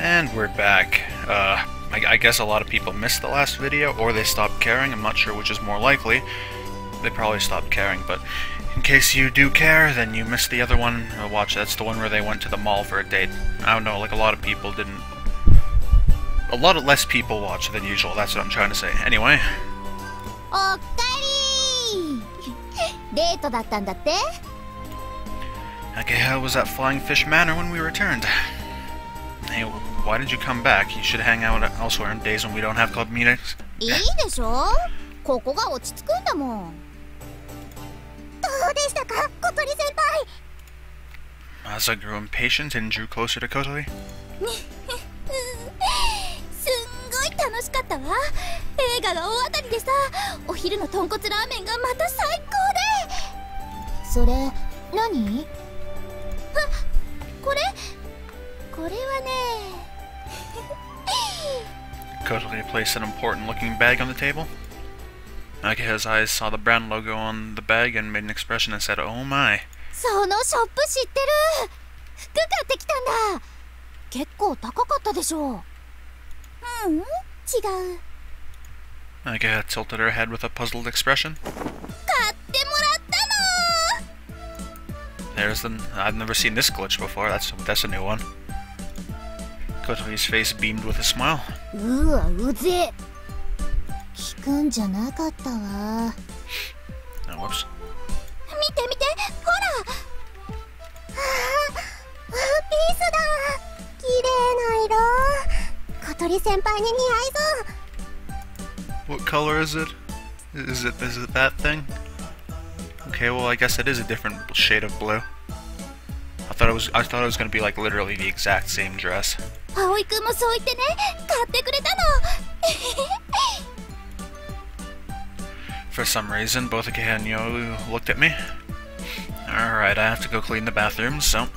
And we're back. I guess a lot of people missed the last video, or they stopped caring. I'm not sure which is more likely. They probably stopped caring, but in case you do care, then you missed the other one. Watch, that's the one where they went to the mall for a date. I don't know, like a lot of people didn't... A lot of less people watched than usual, that's what I'm trying to say. Anyway. Okay, how was that Flying Fish Manor when we returned? Hey, why did you come back? You should hang out elsewhere on days when we don't have club meetings. Asa grew impatient and drew closer to Kotori. Kotori placed an important-looking bag on the table. Akeha's eyes saw the brand logo on the bag and made an expression and said, "Oh my." Akeha tilted her head with a puzzled expression. I've never seen this glitch before. That's a new one. Kotori's face beamed with a smile. Oh, whoops. What color is it? Is it that thing? Okay, well I guess it is a different shade of blue. I thought it was gonna be like literally the exact same dress. For some reason, both Akeha and Yoru looked at me. Alright, I have to go clean the bathroom, so...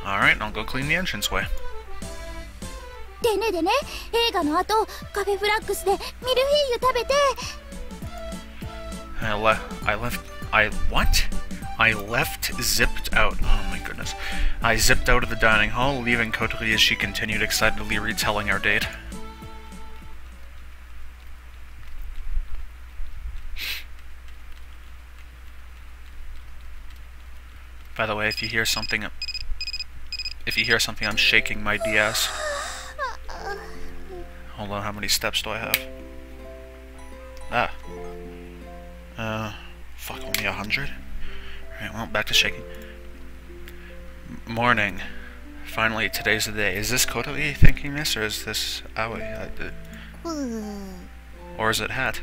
Alright, I'll go clean the entranceway. I left zipped out. Oh my goodness. I zipped out of the dining hall, leaving Kotori as she continued excitedly retelling our date. By the way, if you hear something, I'm shaking my DS. Hold on, how many steps do I have? Fuck, only 100? Alright, well, back to shaking. Morning. Finally, today's the day. Is this Kotori thinking this, or is this Aoi? Or is it Hat?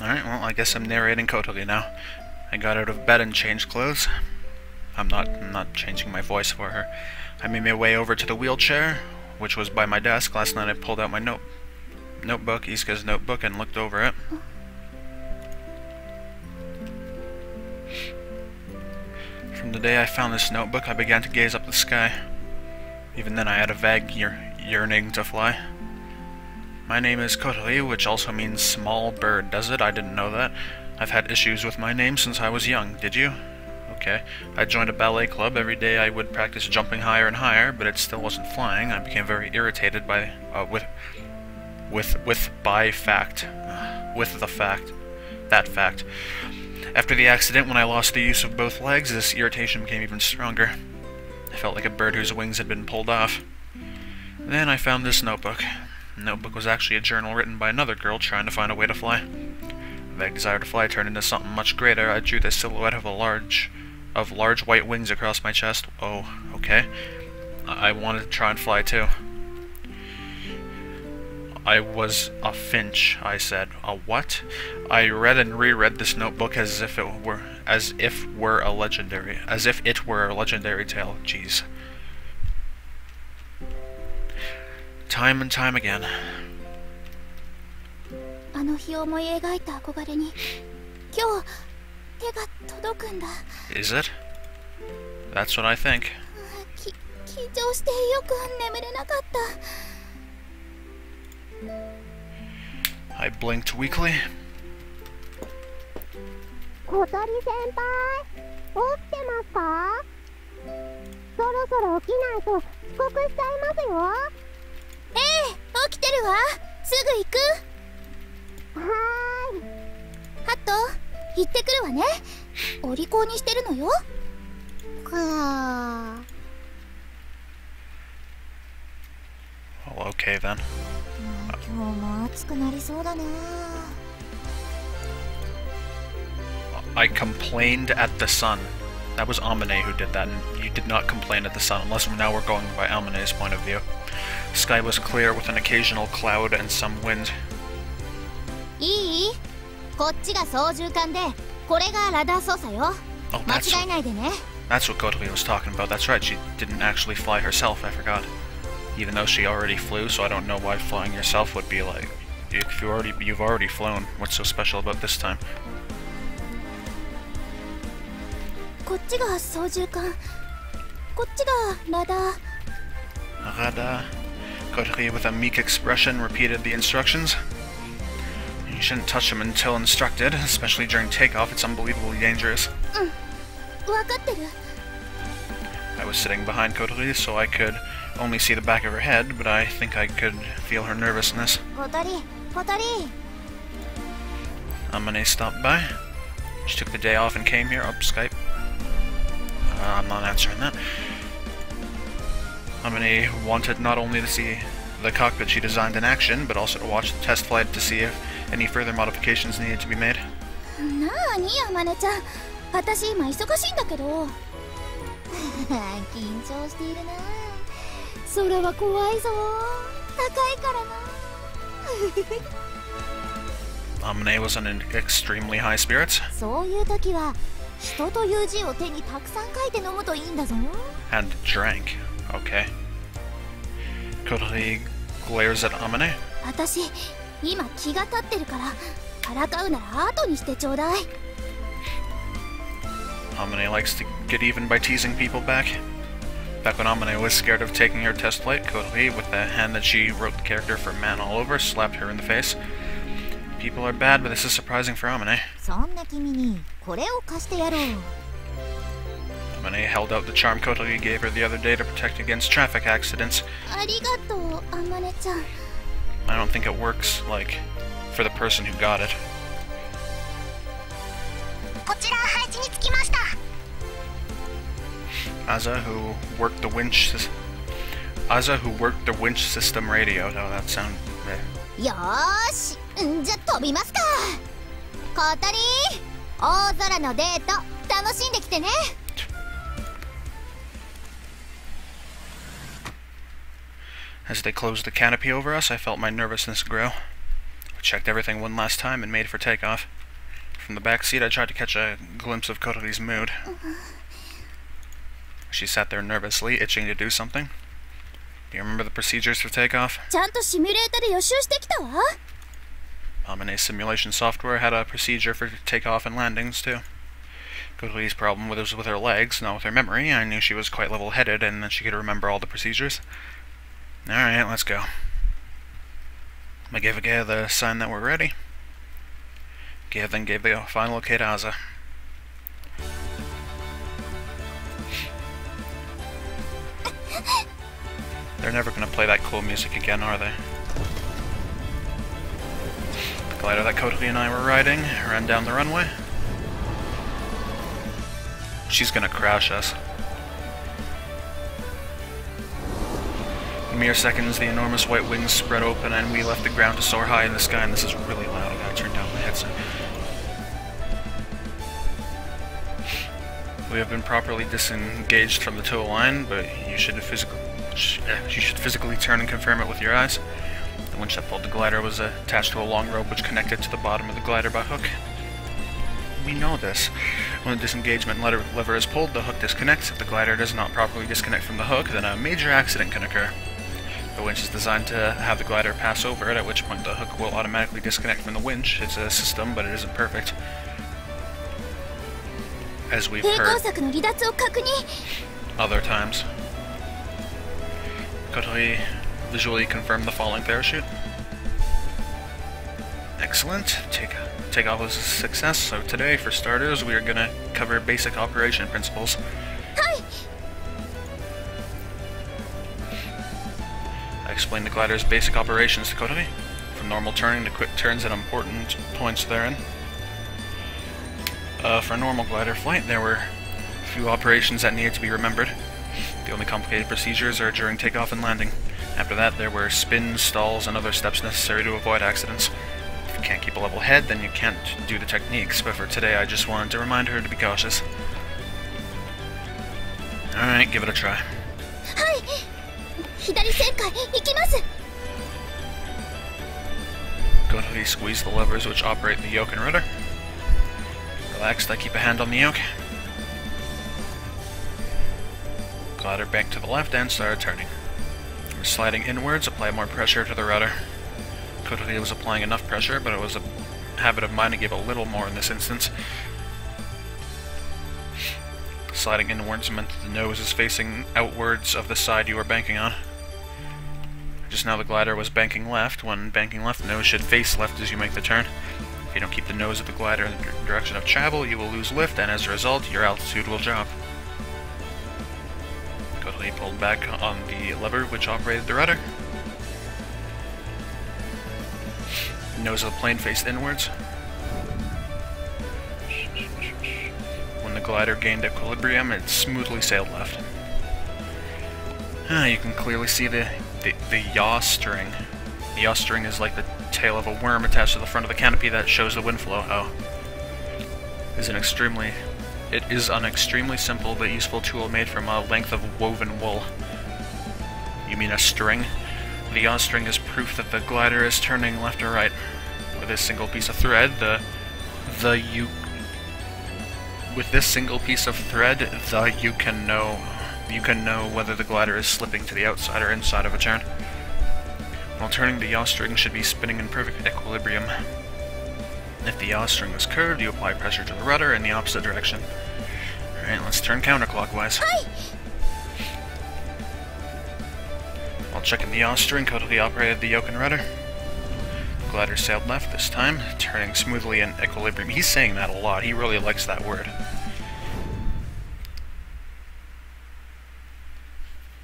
Alright, well, I guess I'm narrating Kotori now. I got out of bed and changed clothes. I'm not changing my voice for her. I made my way over to the wheelchair, which was by my desk. Last night I pulled out my notebook, Isuka's notebook, and looked over it. From the day I found this notebook, I began to gaze up the sky. Even then I had a vague yearning to fly. My name is Kotori, which also means small bird, does it? I didn't know that. I've had issues with my name since I was young, did you? Okay. I joined a ballet club. Every day I would practice jumping higher and higher, but it still wasn't flying. I became very irritated by, that fact. After the accident, when I lost the use of both legs, this irritation became even stronger. I felt like a bird whose wings had been pulled off. Then I found this notebook. The notebook was actually a journal written by another girl trying to find a way to fly. A vague desire to fly turned into something much greater. I drew the silhouette of large white wings across my chest. Oh, okay. I wanted to try and fly too. I was a finch, I said. A what? I read and reread this notebook as if it were a legendary tale. Jeez. Time and time again. Is it? That's what I think. I blinked weakly. 小鳥先輩、起きてますか？そろそろ起きないと遅刻しちゃいますよ。ええ、起きてるわ。すぐ行く。はーい。ハット、行ってくるわね。お利口にしてるのよ。Well, okay then. 今日も暑くなりそうだな。I complained at the sun. That was Amane who did that, and you did not complain at the sun, unless now we're going by Amane's point of view. The sky was clear with an occasional cloud and some wind. いい？こっちが操縦桿で、これがラダー操作よ。間違えないでね。That's what Kotori was talking about. That's right, she didn't actually fly herself, I forgot. Even though she already flew, so I don't know why flying yourself would be like. If you've already flown, what's so special about this time? こっちが操縦桿、こっちがラダー。Radar. Kotori, with a meek expression, repeated the instructions. You shouldn't touch them until instructed, especially during takeoff. It's unbelievably dangerous. わかってる。I was sitting behind Kotori, so I could only see the back of her head, but I think I could feel her nervousness. 小鳥、小鳥。Amane stopped by. She took the day off and came here. Up Skype. I'm not answering that. Amane wanted not only to see the cockpit she designed in action, but also to watch the test flight to see if any further modifications needed to be made. なーに、Amaneちゃん。私今忙しいんだけど。緊張しているな。空は怖いぞ。高いからな。Amane was in extremely high spirits. そういう時は人という字を手にたくさん書いて飲むといいんだぞ。And drank. Okay. Kotori glares at Amane. 私今気が立ってるからからかうなら後にしてちょうだい。Amane likes to get even by teasing people back. Back when Amane was scared of taking her test flight, Kotori, with the hand that she wrote the character for man all over, slapped her in the face. People are bad, but this is surprising for Amane. そんな君にこれを貸してやろう。Amane held out the charm Kotori gave her the other day to protect against traffic accidents. ありがとう、Amaneちゃん。I don't think it works, like, for the person who got it. こちら配置につきました。Aza, who worked the winch system radio. Oh, that sound. よーし、じゃ飛びますか。小鳥、大空のデート楽しんできてね。As they closed the canopy over us, I felt my nervousness grow. I checked everything one last time and made for takeoff. From the back seat, I tried to catch a glimpse of Kotori's mood. She sat there nervously, itching to do something. Do you remember the procedures for takeoff? ちゃんとシミュレータで予習してきたわ。Amane's simulation software had a procedure for takeoff and landings, too. Kotori's problem was with her legs, not with her memory. I knew she was quite level-headed and that she could remember all the procedures. Alright, let's go. I gave Agaya the sign that we're ready. Agaya then gave the final okay to Aza. They're never gonna play that cool music again, are they? The glider that Kotori and I were riding ran down the runway. She's gonna crash us. In mere seconds, the enormous white wings spread open and we left the ground to soar high in the sky, and this is really loud. I gotta turn down my headset. We have been properly disengaged from the tow line, but you should physically turn and confirm it with your eyes. The winch that pulled the glider was attached to a long rope which connected to the bottom of the glider by hook. We know this. When the disengagement lever is pulled, the hook disconnects. If the glider does not properly disconnect from the hook, then a major accident can occur. The winch is designed to have the glider pass over it, at which point the hook will automatically disconnect from the winch. It's a system, but it isn't perfect. As we've heard other times. Kotori visually confirmed the falling parachute. Excellent. Takeoff was a success, so today, for starters, we are going to cover basic operation principles. I explained the glider's basic operations to Kotori, from normal turning to quick turns at important points therein. For a normal glider flight, there were a few operations that needed to be remembered. The only complicated procedures are during takeoff and landing. After that, there were spins, stalls, and other steps necessary to avoid accidents. If you can't keep a level head, then you can't do the techniques, but for today I just wanted to remind her to be cautious. Alright, give it a try. Kotori squeeze the levers which operate the yoke and rudder. Relaxed, I keep a hand on the yoke. Glider back to the left and started turning. We're sliding inwards, apply more pressure to the rudder. Kotori was applying enough pressure, but it was a habit of mine to give a little more in this instance. Sliding inwards meant that the nose is facing outwards of the side you are banking on. Just now the glider was banking left. When banking left, the nose should face left as you make the turn. If you don't keep the nose of the glider in the direction of travel, you will lose lift, and as a result, your altitude will drop. Kotori pulled back on the lever which operated the rudder. The nose of the plane faced inwards. When the glider gained equilibrium, it smoothly sailed left. You can clearly see the yaw string. The yaw string is like the tail of a worm attached to the front of the canopy that shows the wind flow. It is an extremely simple but useful tool made from a length of woven wool. You mean a string? The yaw string is proof that the glider is turning left or right. With this single piece of thread, you can know whether the glider is slipping to the outside or inside of a turn. While turning, the yaw string should be spinning in perfect equilibrium. If the yaw string is curved, you apply pressure to the rudder in the opposite direction. Alright, let's turn counterclockwise. While checking the yaw string, Kotori operated the yoke and rudder. The glider sailed left this time, turning smoothly in equilibrium. He's saying that a lot. He really likes that word.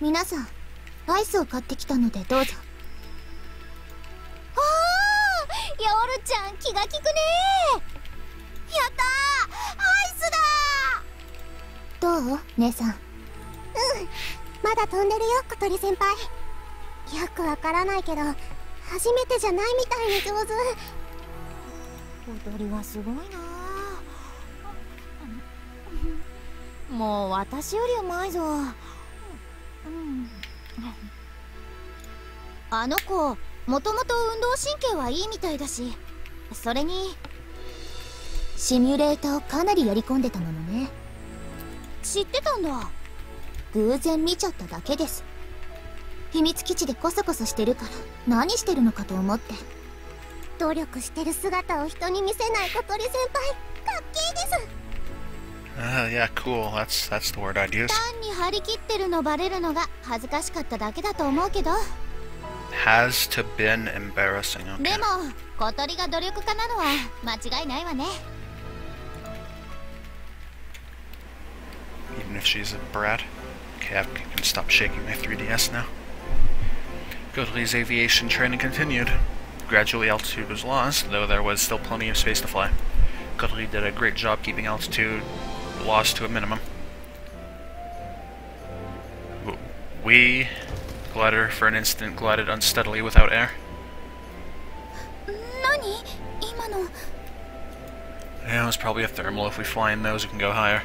皆さん、アイスを買ってきたのでどうぞ。ヨルちゃん気が利くね。やったー、アイスだ。どう姉さん。まだ飛んでるよ小鳥先輩。よくわからないけど初めてじゃないみたいに上手。小鳥はすごいな。もう私よりうまいぞ。あの子もともと運動神経はいいみたいだし、それにシミュレーターをかなりやり込んでたものね。知ってたんだ。偶然見ちゃっただけです。秘密基地でコソコソしてるから何してるのかと思って。努力してる姿を人に見せない小鳥先輩、かっけいです。Yeah, cool. That's the word I'd use. 単に張り切ってるのバレるのが恥ずかしかっただけだと思うけど。Has to been embarrassing. Okay. でも小鳥が努力家なのは間違いないわね。Even if she's a brat. Okay, I can stop shaking my 3DS now. Kotori's aviation training continued. Gradually altitude was lost, though there was still plenty of space to fly. Kotori did a great job keeping altitude lost to a minimum. We, glider for an instant, glided unsteadily without air. Yeah, it was probably a thermal. If we fly in those, we can go higher.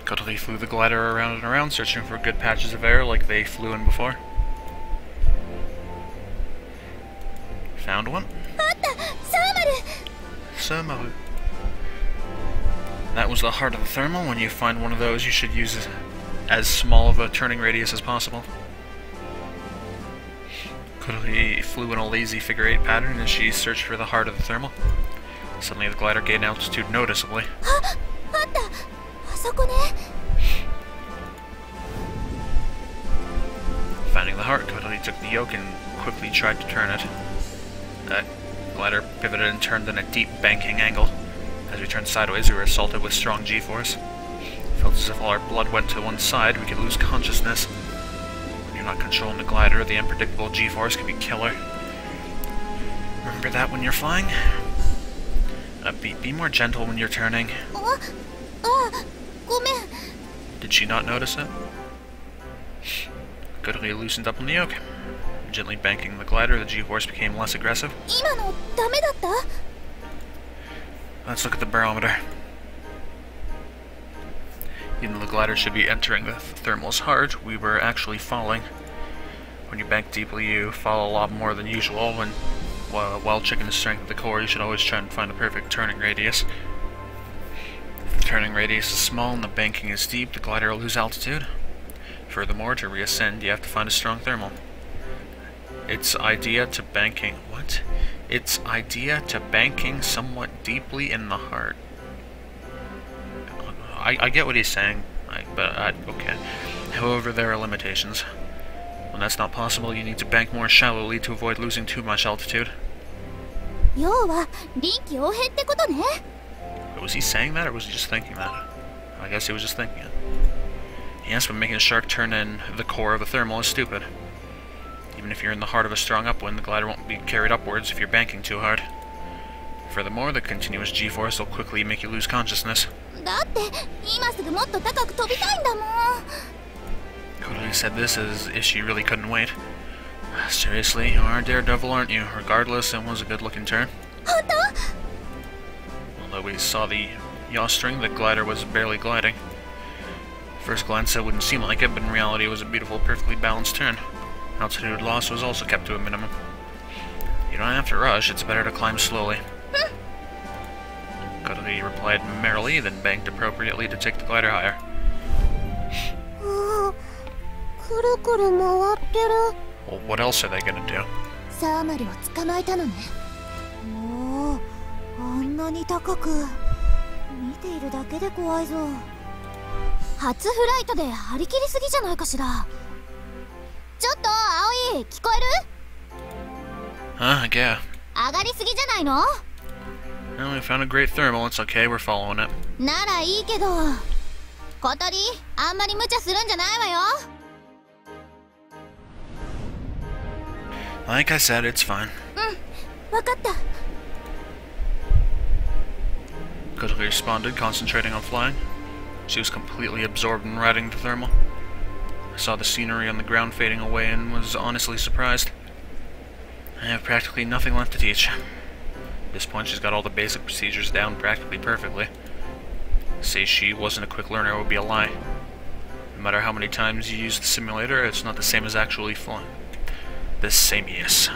Kotori flew the glider around and around, searching for good patches of air like they flew in before. Found one. Samaru. That was the heart of the thermal. When you find one of those, you should use as small of a turning radius as possible. Kotori flew in a lazy figure-8 pattern as she searched for the heart of the thermal. Suddenly the glider gained altitude noticeably. Finding the heart, Kodori took the yoke and quickly tried to turn it. That glider pivoted and turned in a deep banking angle. As we turned sideways, we were assaulted with strong G-force. It felt as if all our blood went to one side, we could lose consciousness. When you're not controlling the glider, the unpredictable G-force can be killer. Remember that when you're flying? Be more gentle when you're turning. Did she not notice it? Kodori loosened up on the yoke. Gently banking the glider, the G-force became less aggressive. Let's look at the barometer. Even though the glider should be entering the thermals hard, we were actually falling. When you bank deeply, you fall a lot more than usual. While checking the strength of the core, you should always try and find a perfect turning radius. If the turning radius is small and the banking is deep, the glider will lose altitude. Furthermore, to reascend, you have to find a strong thermal. Its idea to banking somewhat deeply in the heart. I get what he's saying, okay. However, there are limitations. When that's not possible, you need to bank more shallowly to avoid losing too much altitude. Was he saying that, or was he just thinking that? I guess he was just thinking it. Yes, but making a sharp turn in the core of a thermal is stupid. Even if you're in the heart of a strong upwind, the glider won't be carried upwards if you're banking too hard. Furthermore, the continuous G-force will quickly make you lose consciousness. Kodori said this as if she really couldn't wait. Seriously, you are a daredevil, aren't you? Regardless, it was a good-looking turn. Although we saw the yaw string, the glider was barely gliding. First glance, it wouldn't seem like it, but in reality it was a beautiful, perfectly balanced turn. Altitude loss was also kept to a minimum. You don't have to rush, it's better to climb slowly. Kodori replied merrily, then banked appropriately to take the glider higher. Well, what else are they gonna do? Huh, yeah. Well, we found a great thermal, it's okay, we're following it. Like I said, it's fine. Kodori responded, concentrating on flying. She was completely absorbed in riding the thermal. I saw the scenery on the ground fading away and was honestly surprised. I have practically nothing left to teach. At this point, she's got all the basic procedures down practically perfectly. To say she wasn't a quick learner would be a lie. No matter how many times you use the simulator, it's not the same as actually flying. The same, yes,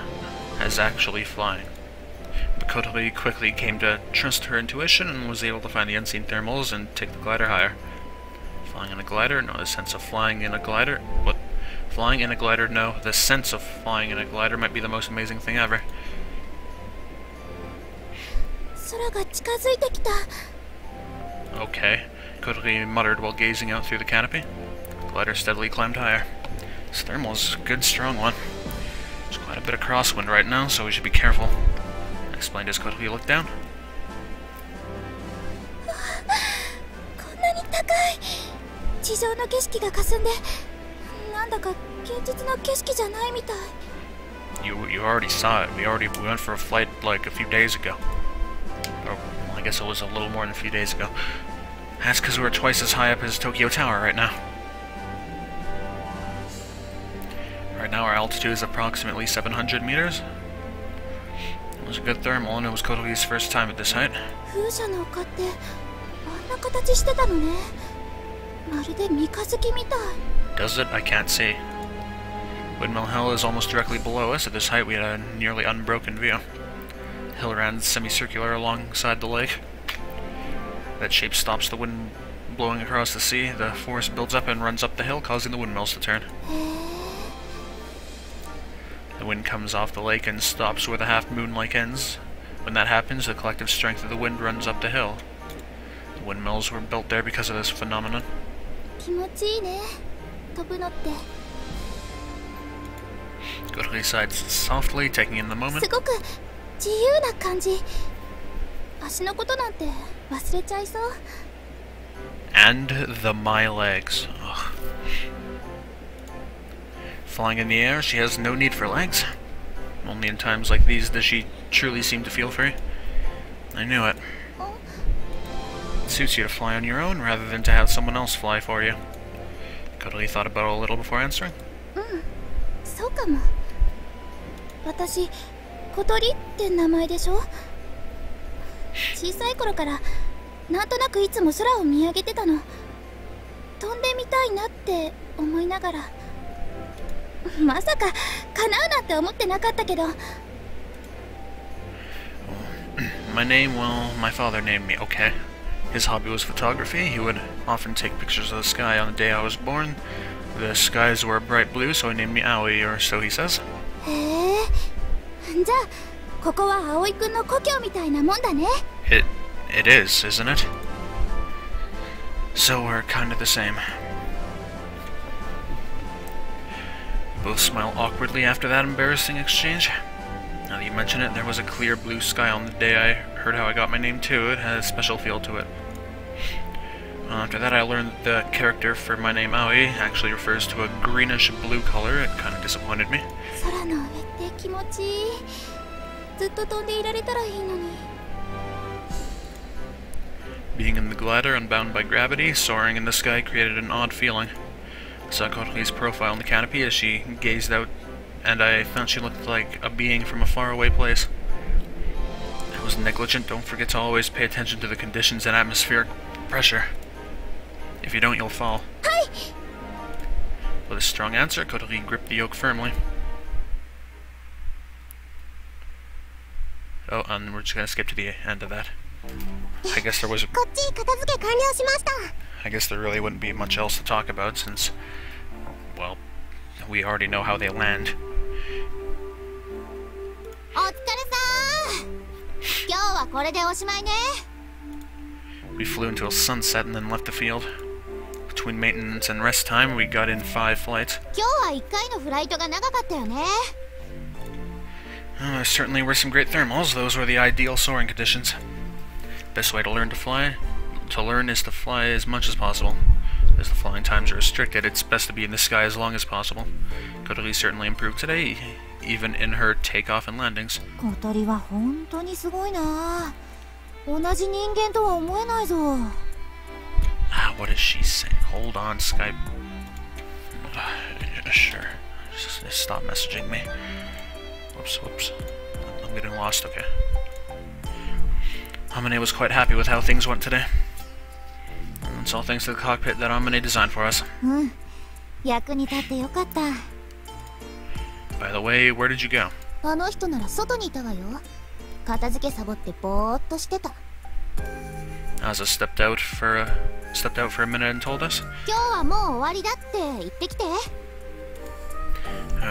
as actually flying. But Kodori quickly came to trust her intuition and was able to find the unseen thermals and take the glider higher. Flying in a glider? No, the sense of flying in a glider? What? Flying in a glider? No, the sense of flying in a glider might be the most amazing thing ever. Okay, Kodori muttered while gazing out through the canopy. The glider steadily climbed higher. This thermal is a good, strong one. There's quite a bit of crosswind right now, so we should be careful. I explained as Kodori looked down. You already saw it. We went for a flight like a few days ago. Or, well, I guess it was a little more than a few days ago. That's because we're twice as high up as Tokyo Tower right now. Right now our altitude is approximately 700 meters. It was a good thermal and it was Kodori's first time at this height. Does it? I can't see. Windmill Hill is almost directly below us. At this height we had a nearly unbroken view. The hill ran semicircular alongside the lake. That shape stops the wind blowing across the sea. The force builds up and runs up the hill, causing the windmills to turn. The wind comes off the lake and stops where the half-moon lake ends. When that happens, the collective strength of the wind runs up the hill. The windmills were built there because of this phenomenon. Kotori sighed softly, taking in the moment. すごく自由な感じ。足のことなんて忘れちゃいそう。 And the my legs. Ugh. Flying in the air, she has no need for legs. Only in times like these does she truly seem to feel free. I knew it. It suits you to fly on your own rather than to have someone else fly for you. Kotori thought about it a little before answering. そうかも。私、小鳥って名前でしょ。小さい頃からなんとなくいつも空を見上げてたの。飛んでみたいなって思いながら、まさか叶うなんて思ってなかったけど。My name, well, my father named me, okay. His hobby was photography. He would often take pictures of the sky on the day I was born. The skies were bright blue, so he named me Aoi, or so he says. へえ。じゃあここは葵くんの故郷みたいなもんだね。It is, isn't it? So we're kind of the same. Both smile awkwardly after that embarrassing exchange. Now that you mention it, there was a clear blue sky on the day I heard how I got my name too. It had a special feel to it. After that, I learned that the character for my name Aoi actually refers to a greenish-blue color. It kind of disappointed me. 空の上って気持ちいい。ずっと飛んでいられたらいいのに。 Being in the glider, unbound by gravity, soaring in the sky created an odd feeling. I saw Kotori's profile in the canopy as she gazed out, and I thought she looked like a being from a faraway place. I was negligent. Don't forget to always pay attention to the conditions and atmospheric pressure. If you don't, you'll fall. Hi. With a strong answer, Kotori gripped the yoke firmly. Oh, and we're just gonna skip to the end of that. I guess there was. こっち片付け完了しました。 I guess there really wouldn't be much else to talk about since, well, we already know how they land. お疲れさーん。今日はこれでおしまいね。 We flew into a sunset and then left the field. Between maintenance and rest time, we got in 5 flights. 今日は1回のフライトが長かったよね。 There certainly were some great thermals. Those were the ideal soaring conditions. Best way to learn is to fly as much as possible. As the flying times are restricted, it's best to be in the sky as long as possible. Kotori certainly improved today, even in her takeoff and landings. 小鳥は本当にすごいな。同じ人間とは思えないぞ。What is she saying? Hold on, Skype. Sure. Just stop messaging me. Whoops. I'm getting lost, okay. Amane was quite happy with how things went today. And it's all thanks to the cockpit that Amane designed for us. 役に立ってよかった。 By the way, where did you go? あの人なら外にいたわよ。片付けサボってぼーっとしてた。 Asa stepped out for a minute and told us. 今日はもう終わりだって言ってきて。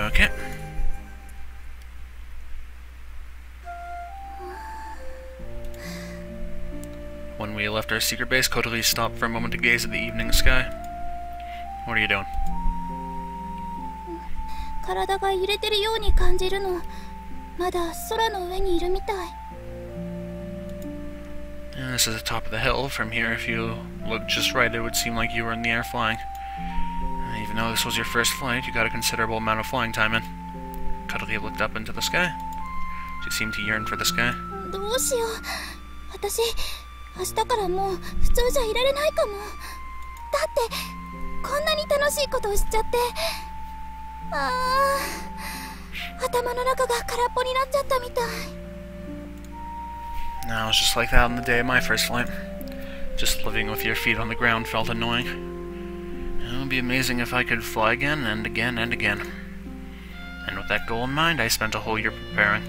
Okay. When we left our secret base, Kotori stopped for a moment to gaze at the evening sky. What are you doing? 体が揺れてるように感じるの。まだ空の上にいるみたい。 And this is the top of the hill. From here, if you look just right, it would seem like you were in the air flying. Even though this was your first flight, you got a considerable amount of flying time in. Kotori looked up into the sky. She seemed to yearn for the sky. どうしよう。私、明日からもう普通じゃいられないかも。だってこんなに楽しいことをしちゃって。頭の中が空っぽになっちゃったみたい。 No, it was just like that on the day of my first flight. Just living with your feet on the ground felt annoying. It would be amazing if I could fly again and again and again. And with that goal in mind, I spent a whole year preparing.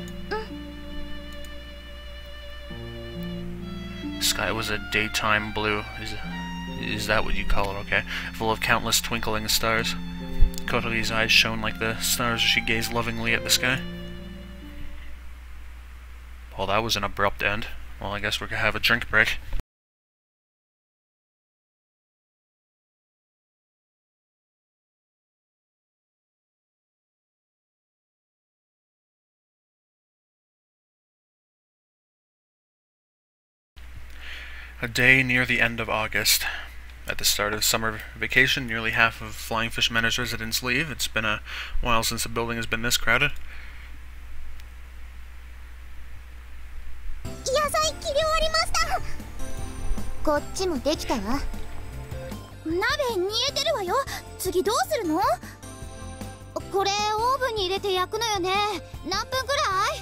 The sky was a daytime blue. Is that what you call it, okay? Full of countless twinkling stars. Kotori's eyes shone like the stars as she gazed lovingly at the sky. Well, that was an abrupt end. Well, I guess we're gonna have a drink break. A day near the end of August. At the start of summer vacation, nearly half of Flying Fish Manor's residents leave. It's been a while since the building has been this crowded. 野菜切り終わりました。こっちもできたわ。鍋煮えてるわよ。次どうするの？これオーブンに入れて焼くのよね。何分くらい？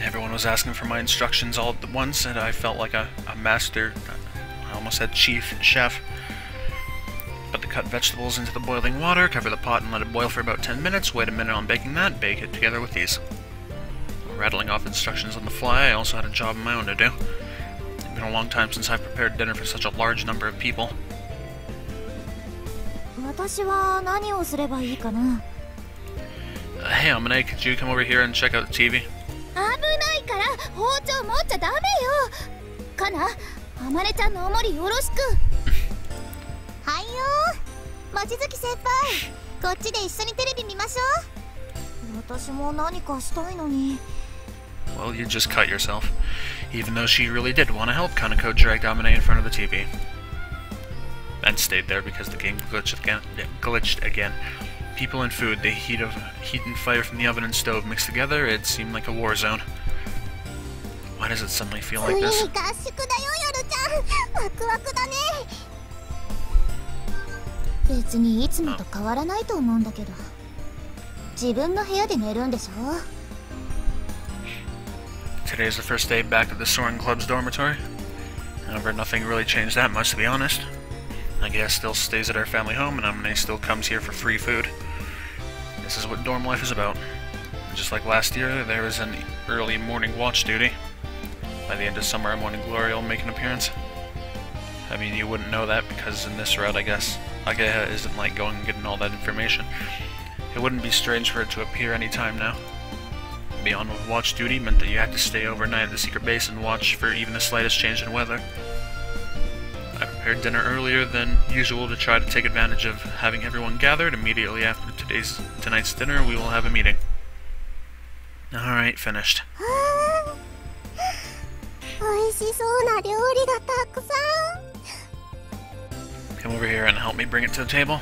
Everyone was asking for my instructions all at once, and I felt like a master, I almost said chief chef. Put the cut vegetables into the boiling water, cover the pot and let it boil for about 10 minutes, wait a minute on baking that, bake it together with these. Rattling off instructions on the fly, I also had a job of my own to do. It's been a long time since I've prepared dinner for such a large number of people. 私は何をすればいいかな? Hey, Amane, could you come over here and check out the TV? 危ないから包丁持っちゃダメよ。かな、あまねちゃんのおもりよろしく。はいよ、望月先輩、こっちで一緒にテレビ見ましょう。私も何かしたいのに。Well, you just cut yourself. Even though she really did want to help, Kaneko dragged Amane in front of the TV. And stayed there because the game glitched again. People and food, the heat and fire from the oven and stove mixed together, it seemed like a war zone. Why does it suddenly feel like this? 別にいつもと変わらないと思うんだけど。自分の部屋で寝るんでしょ? Today is the first day back at the Soaring Club's dormitory. However, nothing really changed that much, to be honest. Nagia still stays at our family home, and Amane still comes here for free food. This is what dorm life is about. Just like last year, there is an early morning watch duty. By the end of summer, Morning Glory will make an appearance. I mean, you wouldn't know that because in this route, I guess, Nagia isn't like going and getting all that information. It wouldn't be strange for it to appear any time now. Being on with watch duty meant that you had to stay overnight at the secret base and watch for even the slightest change in weather. I prepared dinner earlier than usual to try to take advantage of having everyone gathered. Immediately after tonight's dinner, we will have a meeting. Alright, finished. Come over here and help me bring it to the table.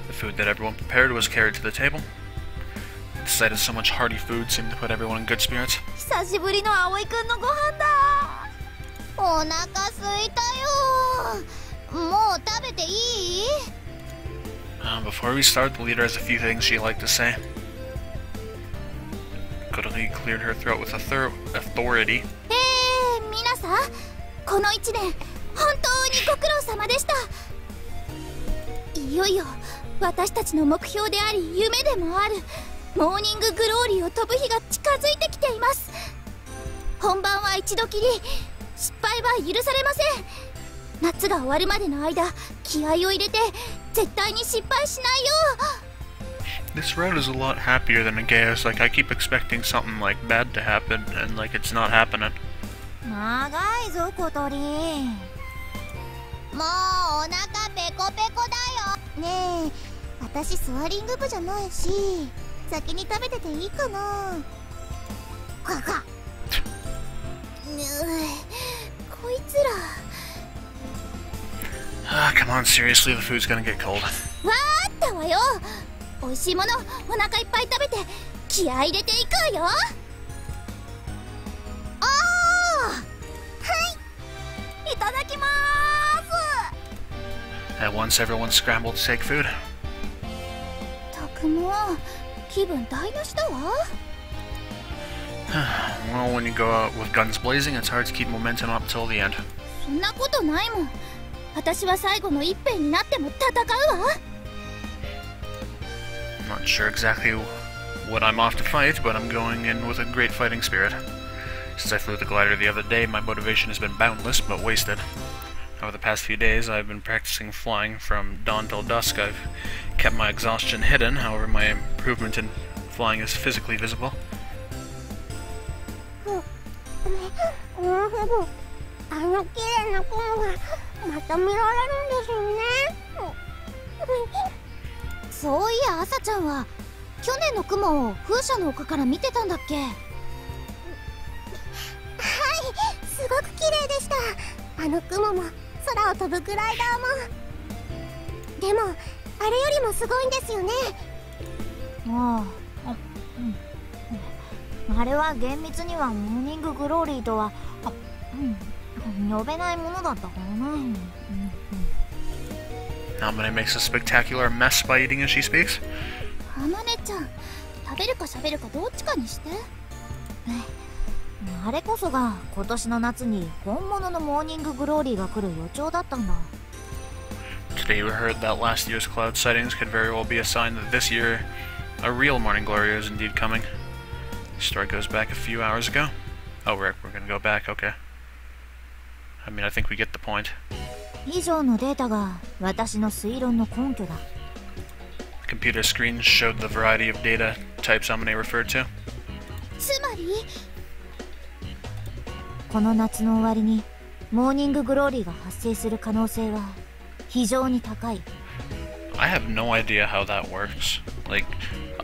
The food that everyone prepared was carried to the table. The sight of so much hearty food seemed to put everyone in good spirits. 久しぶりの葵くんのご飯だ。お腹すいたよ。もう食べていい? Before we start, the leader has a few things she'd like to say. Kodori cleared her throat with authority. 皆さん、この1年本当にご苦労様でした。いよいよ私たちの目標であり夢でもあるモーニンググローリーを飛ぶ日が近づいてきています。本番は一度きり、失敗は許されません。夏が終わるまでの間、気合を入れて絶対に失敗しないよう。 This road is a lot happier than Nagia's. Like, I keep expecting something like bad to happen, and like it's not happening. 長いぞ小鳥。もうお腹ペコペコだよ。ねえ、私スワリング部じゃないし、先に食べてていいかな。かか。こいつら。Come on, seriously, the food's gonna get cold. わーったわよ。美味しいものお腹いっぱい食べて気合い入れていくわよ。はい、いただきまーす。 At once, everyone scrambled to take food. たくも気分台無しだわ。Well, when you go out with guns blazing, it's hard to keep momentum up till the end. そんなことないもん。私は最後の一兵になっても戦うわ。I'm not sure exactly what I'm off to fight, but I'm going in with a great fighting spirit. Since I flew the glider the other day, my motivation has been boundless but wasted. Over the past few days, I've been practicing flying from dawn till dusk. I've kept my exhaustion hidden, however my improvement in flying is physically visible. あの綺麗な雲がまた見られるんですよね。そういや、朝ちゃんは去年の雲を風車の奥から見てたんだっけ？はい、すごく綺麗でした。あの雲も空を飛ぶグライダーも。でもあれよりもすごいんですよね。あれは厳密にはモーニンググローリーとは呼べないものだったからな。Naminé makes a spectacular mess by eating as she speaks. あのねちゃん、食べるか喋るかどっちかにして。あれこそが今年の夏に本物のモーニンググローリーが来る予兆だったんだ。Today we heard that last year's cloud sightings could very well be a sign that this year a real morning glory is indeed coming. The story goes back a few hours ago. Oh, we're gonna go back, okay. I mean, I think we get the point. 以上のデータが私の推論の根拠だ。Computer screens showed the variety of data types Naminé referred to. つまりこの夏の終わりにモーニンググローリーが発生する可能性は非常に高い。I have no idea how that works. Like,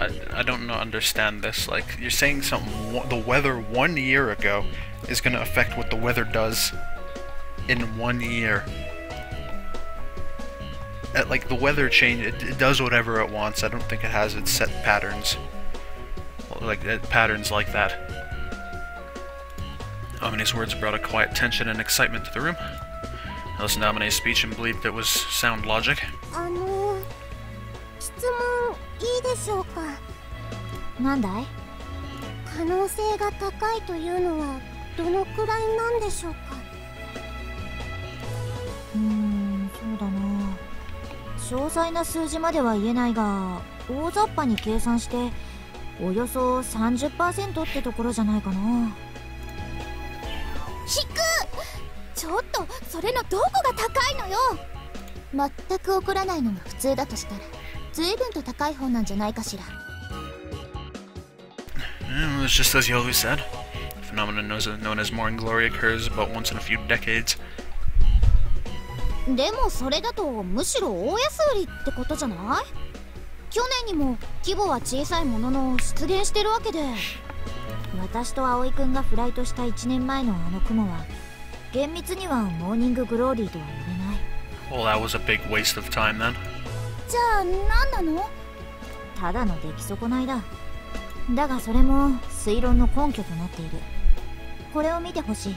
I don't understand this. Like, you're saying the weather 1 year ago is going to affect what the weather does in 1 year. Like, the weather change, it does whatever it wants. I don't think it has its set patterns. Like, patterns like that. Naminé's words brought a quiet tension and excitement to the room. I listened to Naminé's speech and believed it was sound logic. 質問いいでしょうか？なんだい？可能性が高いというのはどのくらいなんでしょうか？そうだな。詳細な数字までは言えないが、大雑把に計算しておよそ 30% ってところじゃないかな。低く！ちょっとそれのどこが高いのよ。全く起こらないのが普通だとしたら随分と高い方なんじゃないかしら。It's just as you always said. A phenomenon known as morning glory occurs about once in a few decades. でもそれだとむしろ大安売りってことじゃない？去年にも規模は小さいものの出現してるわけで。私と葵くんがフライトした1年前のあの雲は厳密にはモーニンググローリーとは呼べない。Well, that was a big waste of time then. じゃあ何なの？ただの出来損ないだ。だがそれも推論の根拠となっている。これを見てほしい。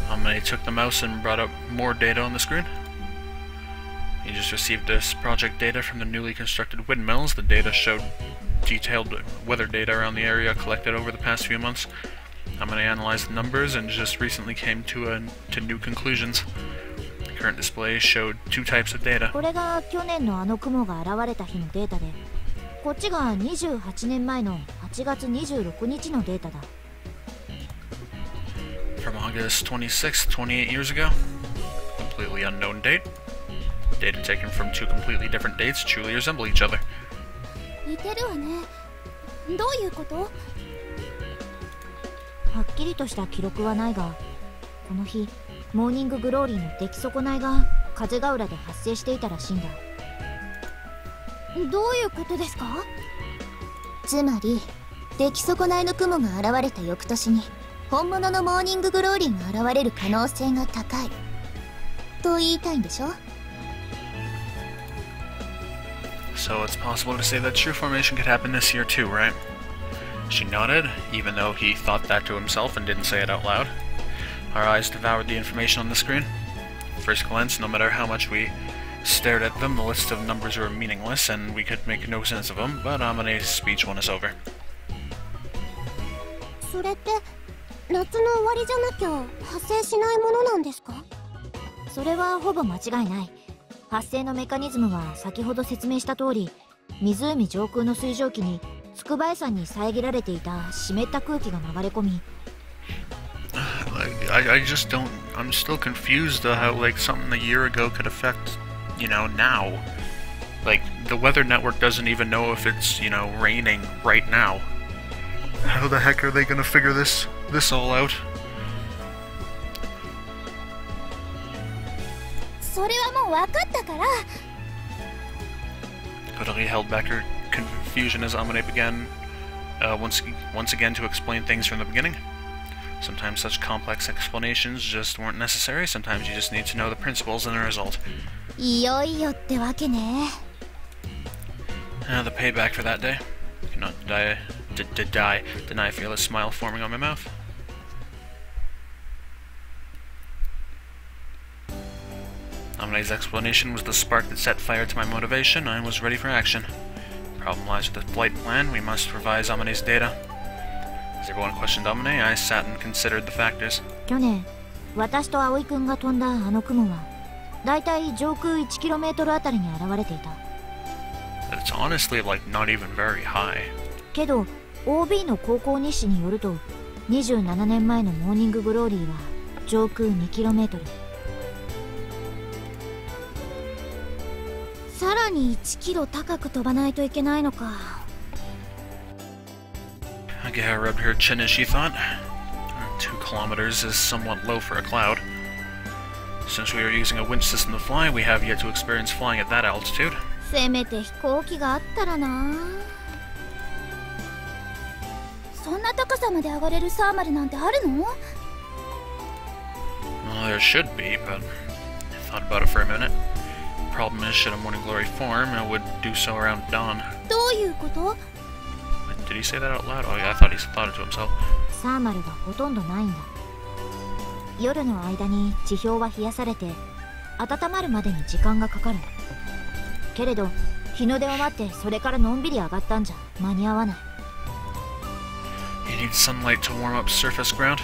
Naminé took the mouse and brought up more data on the screen. He just received this project data from the newly constructed windmills. The data showed detailed weather data around the area collected over the past few months. Naminé analyzed the numbers and just recently came to new conclusions. The current display showed two types of data. これが去年のあの雲が現れた日のデータで、こっちが28年前の8月26日のデータだ。From August 26th, 28 years ago. Completely unknown date. Data taken from two completely different dates truly resemble each other. 似てるわね。どういうこと？はっきりとした記録はないが、この日モーニンググローリーの出来損ないが風ヶ浦で発生していたらしいんだ。どういうことですか？つまり出来損ないの雲が現れた翌年に本物のモーニンググローリーが現れる可能性が高いと言いたいんでしょ？ So it's possible to say that true formation could happen this year too, right? She nodded, even though he thought that to himself and didn't say it out loud. Our eyes devoured the information on the screen. At first glance, no matter how much we stared at them, the list of numbers were meaningless and we could make no sense of them, but Naminé's speech won us over. それって夏の終わりじゃなきゃ発生しないものなんですか？それはほぼ間違いない。発生のメカニズムは先ほど説明した通り、湖上空の水蒸気に筑波山に遮られていた湿った空気が流れ込み。I just don't. I'm still confused how like something a year ago could affect, now. Like the weather network doesn't even know if it's, raining right now. How the heck are they gonna figure this all out? それはもう分かったから。Kodori held back her confusion as Amane began once again to explain things from the beginning. Sometimes such complex explanations just weren't necessary. Sometimes you just need to know the principles and the result. いよいよってわけね。The payback for that day. Cannot deny a fearless smile forming on my mouth. Amane's explanation was the spark that set fire to my motivation. I was ready for action. The problem lies with the flight plan. We must revise Amane's data. As everyone questioned Amane, I sat and considered the factors. 去年、私と葵くんが飛んだあの雲は、だいたい上空 1km あたりに現れていた。It's honestly like not even very high. けど、OB の高校日誌によると、27年前のモーニンググローリーは上空 2km。さらに 1km 高く飛ばないといけないのか。Ageha rubbed her chin as she thought. 2 kilometers is somewhat low for a cloud. Since we are using a winch system to fly, we have yet to experience flying at that altitude. せめて飛行機があったらな。そんな高さまで上がれるサーマルなんてあるの？ Well, there should be, but I thought about it for a minute. Problem is, should a morning glory form, it would do so around dawn. どういうこと？ Did he say that out loud? Oh yeah, I thought he thought it to himself. サーマルがほとんどないんだ。夜の間に地表は冷やされて温まるまでに時間がかかる。けれど日の出を待ってそれからのんびり上がったんじゃ間に合わない。You need sunlight to warm up surface ground.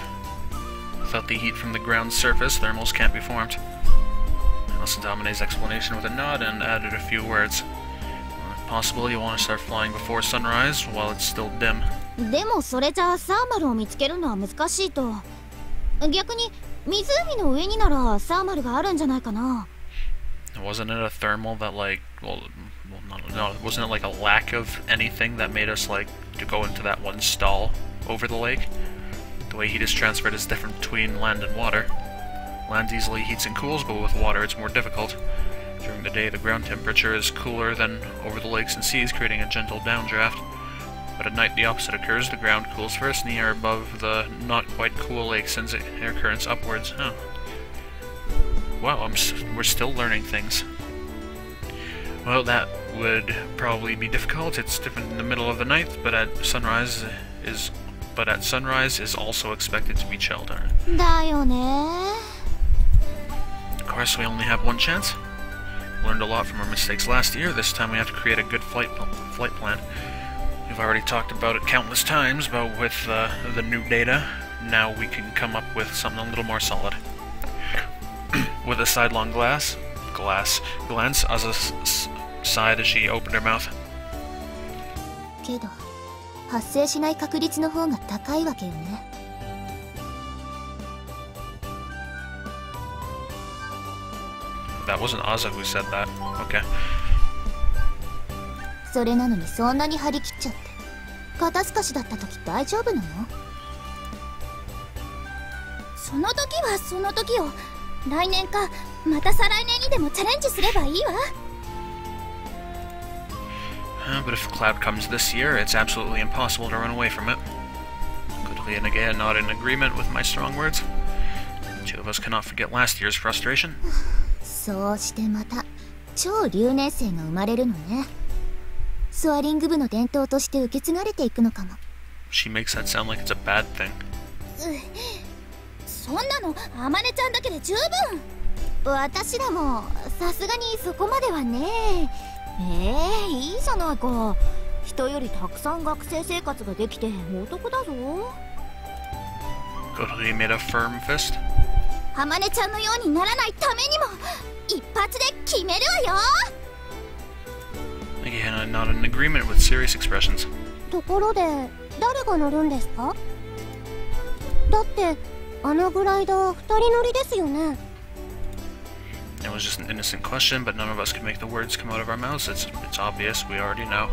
Without the heat from the ground's surface, thermals can't be formed. I listened to Amane's explanation with a nod and added a few words. If possible, you want to start flying before sunrise while it's still dim. でもそれじゃサーマルを見つけるのは難しいと。逆に湖の上にならサーマルがあるんじゃないかな。Wasn't it a thermal that wasn't it like a lack of anything that made us like to go into that one stall over the lake? The way heat is transferred is different between land and water. Land easily heats and cools, but with water it's more difficult. During the day the ground temperature is cooler than over the lakes and seas, creating a gentle downdraft. But at night the opposite occurs. The ground cools first and the air above the not quite cool lake sends air currents upwards. Oh. Wow, we're still learning things. Well, that would probably be difficult. It's different in the middle of the night, but at sunrise is also expected to be chilled. だよね。 Of course, we only have one chance. Learned a lot from our mistakes last year. This time we have to create a good flight plan. We've already talked about it countless times, but with the new data, now we can come up with something a little more solid. With a sidelong glance, Aza sighed as she opened her mouth. けど発生しない確率の方が高いわけよね。That wasn't Aza who said that. Okay. それなのにそんなに張り切っちゃって肩透かしだった時大丈夫なの？その時はその時よ。来年かまた再来年にでもチャレンジすればいいわ。But if the cloud comes this year, it's absolutely impossible to run away from it. Kodori and Agea nodded in agreement with my strong words. The two of us cannot forget last year's frustration. そうしてまた超留年生が生まれるのね。ソアリング部の伝統として受け継がれていくのかも。She makes that sound like it's a bad thing. そんなのあまねちゃんだけで十分。私らもさすがにそこまではね。いいじゃないか。人よりたくさん学生生活ができてお得だぞ。Kodori made a firm fist. あまねちゃんのようにならないためにも一発で決めるわよ。Again, I nodded in agreement with serious expressions. ところで誰が乗るんですか？だってあのグライダー二人乗りですよね。It was just an innocent question, but none of us could make the words come out of our mouths. It's obvious, we already know.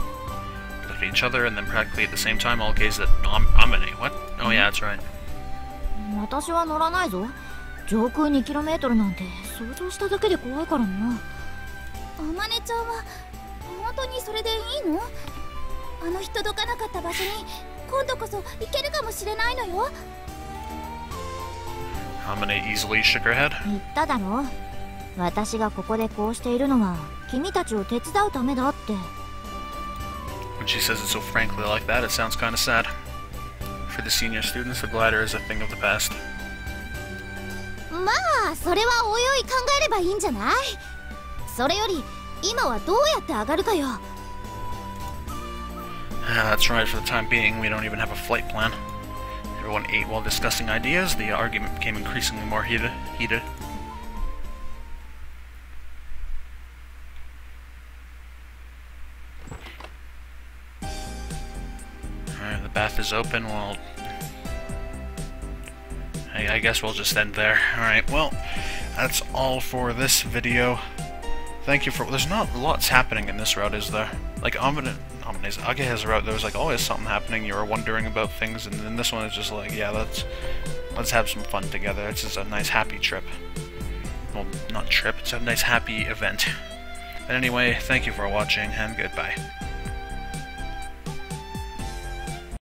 We looked at each other, and then practically at the same time all gazed at Amane. What? Oh yeah, that's right. 私は乗らないぞ。上空 2km なんて想像しただけで怖いからな。あまねちゃんは本当にそれでいいの？あの日届かなかった場所に今度こそ行けるかもしれないのよ。Amane easily shook her head. 言っただろ。私がここでこうしているのは君たちを手伝うためだって。 When she says it so frankly like that, it sounds kind of sad. For the senior students, the glider is a thing of the past. まあそれはおいおい考えればいいんじゃない？それより今はどうやって上がるかよ。That's right, for the time being, we don't even have a flight plan. Everyone ate while discussing ideas. The argument became increasingly more heated. Alright, the bath is open. Well, I guess we'll just end there. Alright, well, that's all for this video. Thank you for... There's not lots happening in this route, is there? Like, Amane's Ageha's route, there was like always something happening, you were wondering about things, and then this one is just like, yeah, let's have some fun together. It's just a nice happy trip. Well, not trip, it's a nice happy event. But anyway, thank you for watching, and goodbye.